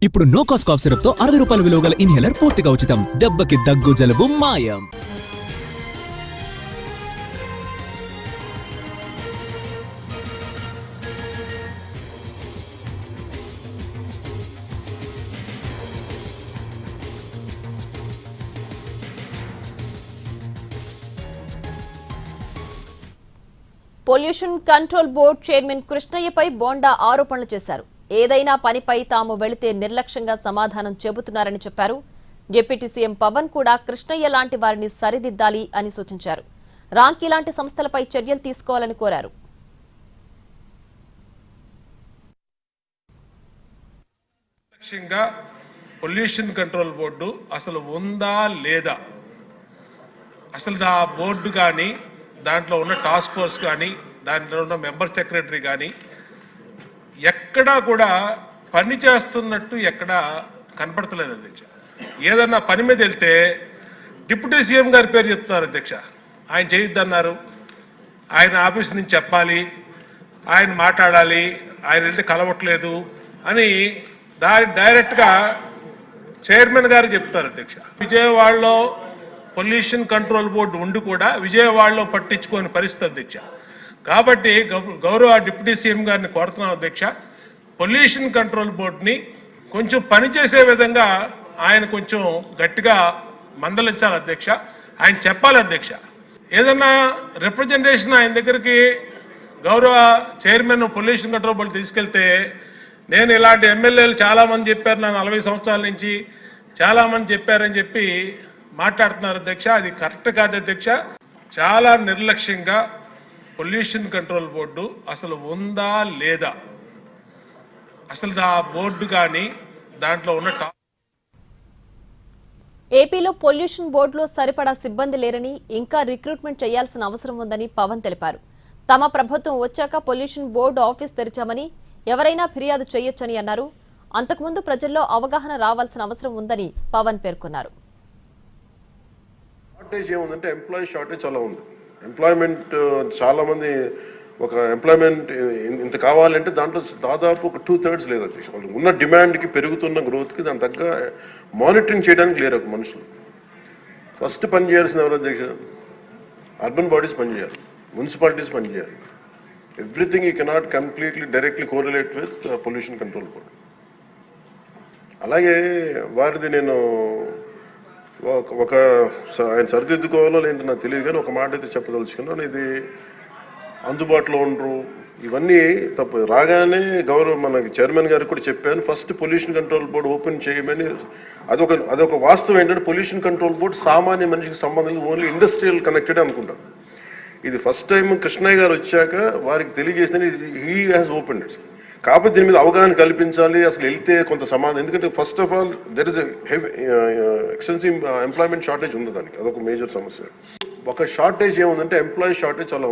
ఇప్పుడు no cost cough syrup తో 60 రూపాయల విలువ గల ఇన్హేలర్ పూర్తిగా ఉచితం. దెబ్బకి దగ్గు జలుబు మాయం. పొల్యూషన్ కంట్రోల్ బోర్డు చైర్మన్ కృష్ణయ్యపై బోండా ఆరోపణలు చేశారు. ఏదైనా పనిపై తాము వెళితే నిర్లక్ష్యంగా సమాధానం చెబుతున్నారని చెప్పారు. డిప్యూటీ సీఎం పవన్ కూడా కృష్ణయ్య లాంటి వారిని సరిదిద్దాలి అని సూచించారు. రాంకీ లాంటి సంస్థలపై చర్యలు తీసుకోవాలని కోరారు. పొల్యూషన్ కంట్రోల్ బోర్డు అసలు ఉందా లేదా, అసలు ఆ బోర్డు కానీ దాంట్లో ఉన్న టాస్క్ ఫోర్స్ కానీ దాంట్లో ఉన్న మెంబర్ సెక్రటరీ కానీ ఎక్కడా కూడా పని చేస్తున్నట్టు ఎక్కడా కనపడతలేదు అధ్యక్ష. ఏదన్నా పని మీద వెళ్తే డిప్యూటీ సీఎం గారి పేరు చెప్తున్నారు అధ్యక్ష. ఆయన చేయొద్దన్నారు, ఆయన ఆఫీస్ నుంచి చెప్పాలి, ఆయన మాట్లాడాలి, ఆయన వెళ్తే కలవట్లేదు అని డైరెక్ట్గా చైర్మన్ గారు చెప్తారు అధ్యక్ష. విజయవాడలో పొల్యూషన్ కంట్రోల్ బోర్డు ఉండి కూడా విజయవాడలో పట్టించుకోని పరిస్థితి అధ్యక్ష. కాబట్టి గౌరవ డిప్యూటీ సీఎం గారిని కోరుతున్నాం అధ్యక్ష, పొల్యూషన్ కంట్రోల్ బోర్డుని కొంచెం పనిచేసే విధంగా ఆయన కొంచెం గట్టిగా మందలించాలి అధ్యక్ష. ఆయన చెప్పాలి అధ్యక్ష. ఏదన్నా రిప్రజెంటేషన్ ఆయన దగ్గరికి గౌరవ చైర్మన్ పొల్యూషన్ కంట్రోల్ బోర్డు తీసుకెళ్తే, నేను ఇలాంటి ఎమ్మెల్యేలు చాలామంది చెప్పారు, నా 40 సంవత్సరాల నుంచి చాలామంది చెప్పారని చెప్పి మాట్లాడుతున్నారు అధ్యక్ష. అది కరెక్ట్ కాదు అధ్యక్ష. చాలా నిర్లక్ష్యంగా పొల్యూషన్ కంట్రోల్ బోర్డు అసలు ఉందా లేదా, అసలు ఆ బోర్డు కానీ దాంట్లో ఉన్న ఏపీలో పొల్యూషన్ బోర్డులో సరిపడా సిబ్బంది లేరని, ఇంకా రిక్రూట్మెంట్ చేయాల్సిన అవసరం ఉందని పవన్ తెలిపారు. తమ ప్రభుత్వం వచ్చాక పొల్యూషన్ బోర్డు ఆఫీస్ తెరిచామని, ఎవరైనా ఫిర్యాదు చేయొచ్చని అన్నారు. అంతకుముందు ప్రజల్లో అవగాహన రావాల్సిన అవసరం ఉందని పవన్ పేర్కొన్నారు. షార్టేజ్ చాలా ఉంది. ఎంప్లాయ్మెంట్ చాలా మంది ఒక ఎంప్లాయ్మెంట్ ఇంత కావాలంటే దాంట్లో దాదాపు ఒక 2/3 లేదు అధ్యక్ష. వాళ్ళు ఉన్న డిమాండ్కి పెరుగుతున్న గ్రోత్కి దాని తగ్గ మానిటరింగ్ చేయడానికి లేరు ఒక మనుషులు. ఫస్ట్ పని చేయాల్సిన ఎవరు అధ్యక్ష? అర్బన్ బాడీస్ పనిచేయాలి, మున్సిపాలిటీస్ పనిచేయాలి. Everything you cannot completely directly correlate with pollution control board. అలాగే వారిది నేను ఒక ఆయన సరిదిద్దుకోవాలో లేదంటే నాకు తెలియదు, కానీ ఒక మాట అయితే చెప్పదలుచుకున్నాను. ఇది అందుబాటులో ఉండరు, ఇవన్నీ తప్పు. రాగానే మనకి చైర్మన్ గారికి కూడా చెప్పాను, first pollution control board open చేయమని. అదొక వాస్తవం ఏంటంటే పొల్యూషన్ కంట్రోల్ బోర్డు సామాన్య మనిషికి సంబంధం ఓన్లీ ఇండస్ట్రియల్ కనెక్టెడ్ అనుకుంటాను. ఇది ఫస్ట్ టైం కృష్ణయ్య గారు వచ్చాక వారికి తెలియజేసిన హీ హ్యాస్ ఓపెన్ ఇట్. కాకపోతే దీని మీద అవగాహన కల్పించాలి, అసలు వెళ్తే కొంత సమాధానం. ఎందుకంటే first of all there is extensive employment shortage ఉంది, దానికి అదొక మేజర్ సమస్య. ఒక షార్టేజ్ ఏముందంటే ఎంప్లాయీ షార్టేజ్ చాలా